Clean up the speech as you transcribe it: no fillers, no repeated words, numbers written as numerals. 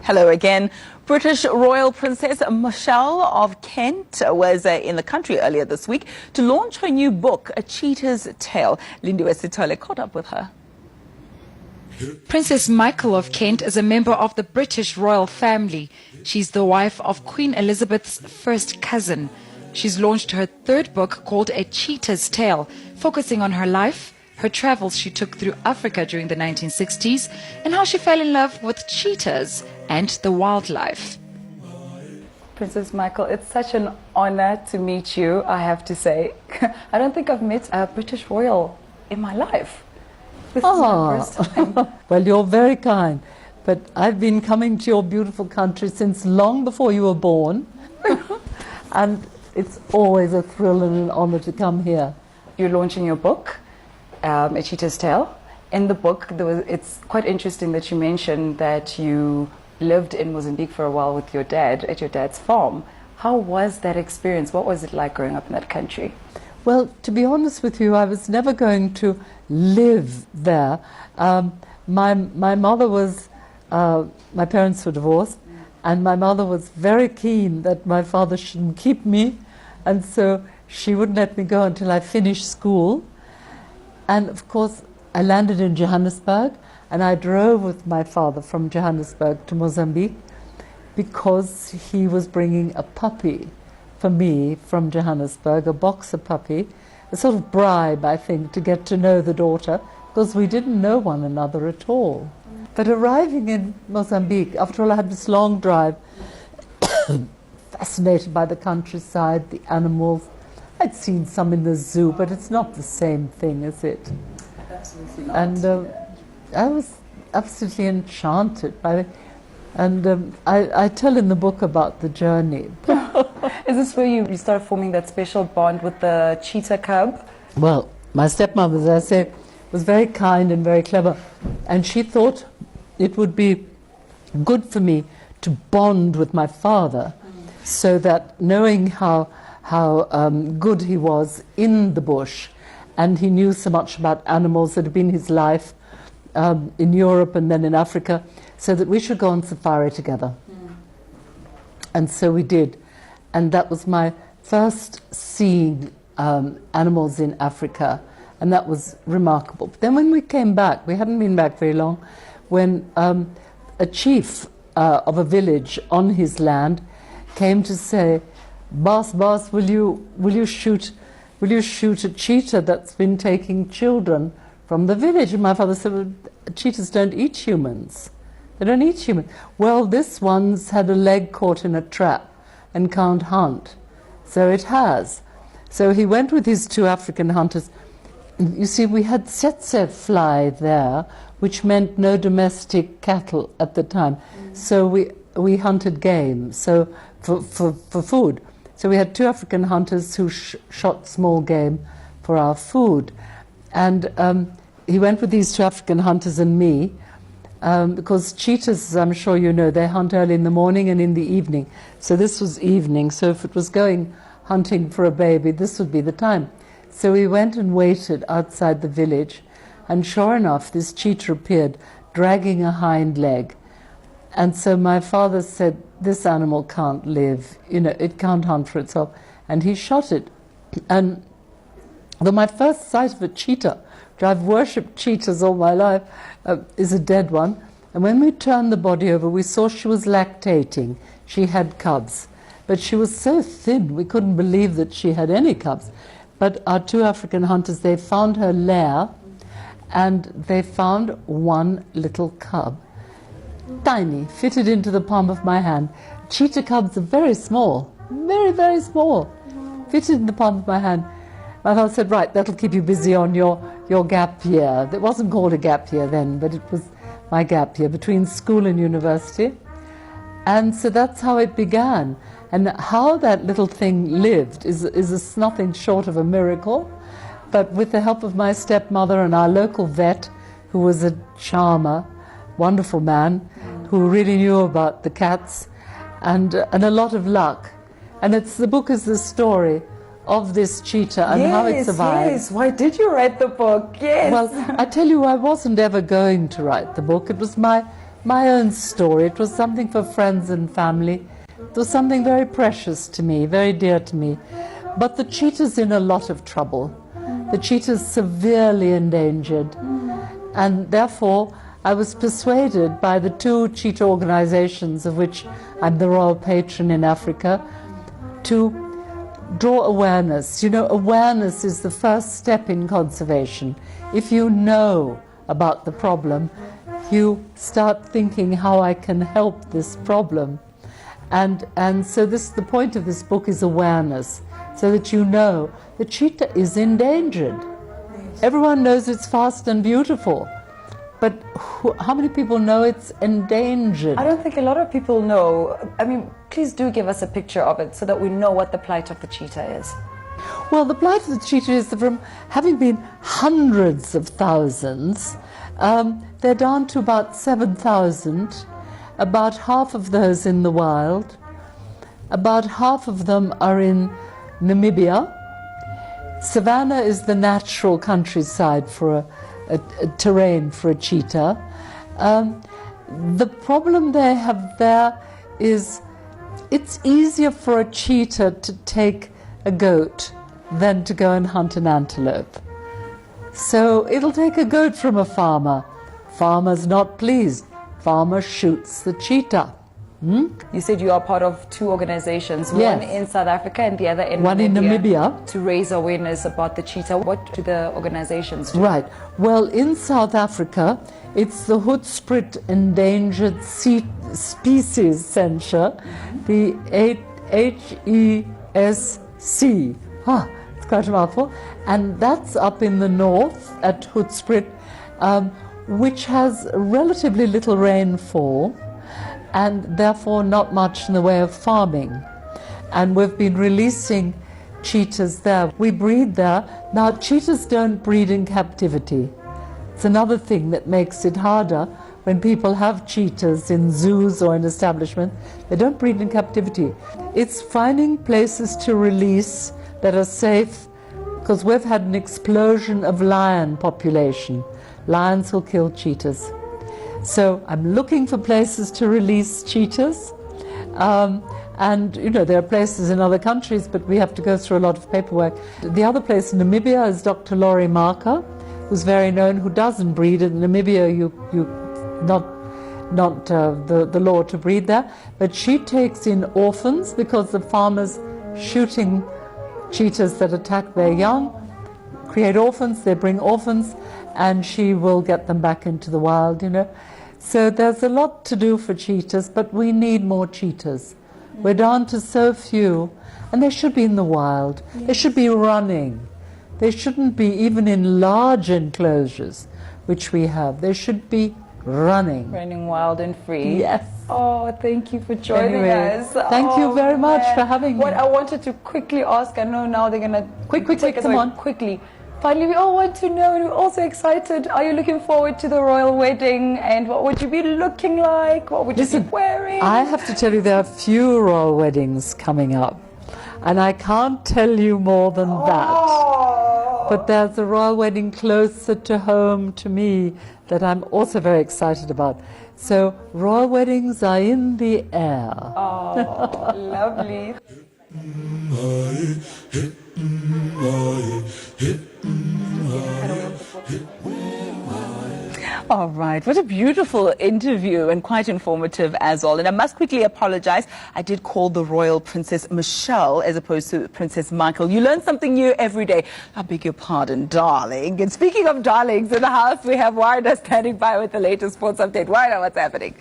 Hello again. British Royal Princess Michelle of Kent was in the country earlier this week to launch her new book, A Cheetah's Tale. Lindiwe Sithole caught up with her. Princess Michael of Kent is a member of the British royal family. She's the wife of Queen Elizabeth's first cousin. She's launched her third book called A Cheetah's Tale, focusing on her life, her travels she took through Africa during the 1960s, and how she fell in love with cheetahs and the wildlife. Princess Michael, it's such an honor to meet you, I have to say. I don't think I've met a British royal in my life. This is my first time. Well, you're very kind, but I've been coming to your beautiful country since long before you were born, and it's always a thrill and an honor to come here. You're launching your book, A Cheetah's Tale. In the book, it's quite interesting that you mentioned that you lived in Mozambique for a while with your dad, at your dad's farm. How was that experience? What was it like growing up in that country? Well, to be honest with you, I was never going to live there. My mother was, my parents were divorced, and my mother was very keen that my father shouldn't keep me, and so she wouldn't let me go until I finished school. And of course, I landed in Johannesburg, and I drove with my father from Johannesburg to Mozambique because he was bringing a puppy for me from Johannesburg, a boxer puppy, a sort of bribe, I think, to get to know the daughter, because we didn't know one another at all. But arriving in Mozambique, after all, I had this long drive, fascinated by the countryside, the animals. I'd seen some in the zoo, but it's not the same thing, is it? Absolutely not. And I was absolutely enchanted by it. And I tell in the book about the journey. Is this where you start forming that special bond with the cheetah cub? Well, my stepmother, as I say, was very kind and very clever. And she thought it would be good for me to bond with my father, so that knowing how good he was in the bush, and he knew so much about animals that had been his life in Europe and then in Africa, so that we should go on safari together. And so we did. And that was my first seeing animals in Africa, and that was remarkable. But then when we came back, we hadn't been back very long, when a chief of a village on his land came to say, "Boss, will you shoot a cheetah that's been taking children from the village?" And my father said, "Well, cheetahs don't eat humans. They don't eat humans." "Well, this one's had a leg caught in a trap and can't hunt." So it has. So he went with his two African hunters. You see, we had tsetse fly there, which meant no domestic cattle at the time. So we hunted game, so for food. So we had two African hunters who shot small game for our food. And he went with these two African hunters and me, because cheetahs, I'm sure you know, they hunt early in the morning and in the evening. So this was evening, so if it was going hunting for a baby, this would be the time. So we went and waited outside the village, and sure enough, this cheetah appeared, dragging a hind leg. And so my father said, "This animal can't live, you know, it can't hunt for itself." And he shot it. And though my first sight of a cheetah, which I've worshipped cheetahs all my life, is a dead one. And when we turned the body over, we saw she was lactating. She had cubs. But she was so thin, we couldn't believe that she had any cubs. But our two African hunters, they found her lair, and they found one little cub. Tiny, fitted into the palm of my hand. Cheetah cubs are very small, very, very small, fitted in the palm of my hand. My father said, "Right, that'll keep you busy on your gap year." It wasn't called a gap year then, but it was my gap year between school and university. And so that's how it began. And how that little thing lived is nothing short of a miracle. But with the help of my stepmother and our local vet, who was a charmer, wonderful man, who really knew about the cats, and a lot of luck. And the book is the story of this cheetah and how it survived. Yes, why did you write the book? Yes. Well, I tell you, I wasn't ever going to write the book. It was my my own story. It was something for friends and family. It was something very precious to me, very dear to me. But the cheetah's in a lot of trouble. The cheetah's severely endangered. And therefore, I was persuaded by the two cheetah organizations, of which I'm the royal patron in Africa, to draw awareness. You know, awareness is the first step in conservation. If you know about the problem, you start thinking how I can help this problem. And so the point of this book is awareness, so that you know the cheetah is endangered. Everyone knows it's fast and beautiful, but how many people know it's endangered? I don't think a lot of people know. I mean, please do give us a picture of it so that we know what the plight of the cheetah is. Well, the plight of the cheetah is that from having been hundreds of thousands, they're down to about 7,000, about half of those in the wild, about half of them are in Namibia. Savannah is the natural countryside for a terrain for a cheetah. The problem they have there is it's easier for a cheetah to take a goat than to go and hunt an antelope. So it'll take a goat from a farmer. Farmer's not pleased. Farmer shoots the cheetah. You said you are part of two organizations, Yes. one in South Africa and the other in One in Namibia. to raise awareness about the cheetah. What do the organizations do? Right. Well, in South Africa, it's the Hoedspruit Endangered Species Center, the HESC. It's quite a mouthful. And that's up in the north at Hoedspruit, which has relatively little rainfall and therefore not much in the way of farming. And we've been releasing cheetahs there. We breed there. Now, cheetahs don't breed in captivity. It's another thing that makes it harder when people have cheetahs in zoos or in establishments. They don't breed in captivity. It's finding places to release that are safe, because we've had an explosion of lion population. Lions will kill cheetahs. So I'm looking for places to release cheetahs. And, you know, there are places in other countries, but we have to go through a lot of paperwork. The other place in Namibia is Dr. Laurie Marker, who's very known, who doesn't breed. In Namibia, not the law to breed there, but she takes in orphans because the farmers shooting cheetahs that attack their young create orphans, they bring orphans, and she will get them back into the wild, you know. So there's a lot to do for cheetahs, but we need more cheetahs. We're down to so few, and they should be in the wild. Yes. They should be running. They shouldn't be even in large enclosures, which we have. They should be running. Running wild and free. Yes. Oh, thank you for joining us. Thank you very much for having me. What I wanted to quickly ask, I know now they're going to quick, come on. Quickly. Finally, we all want to know, and we're also excited. Are you looking forward to the royal wedding? And what would you be looking like? What would you be wearing? I have to tell you, there are few royal weddings coming up. And I can't tell you more than that. But there's a royal wedding closer to home to me that I'm also very excited about. So royal weddings are in the air. Oh, lovely. All right, what a beautiful interview and quite informative as well. And I must quickly apologize. I did call the royal Princess Michelle as opposed to Princess Michael. You learn something new every day. I beg your pardon, darling. And speaking of darlings, in the house we have Warda standing by with the latest sports update. Warda, what's happening?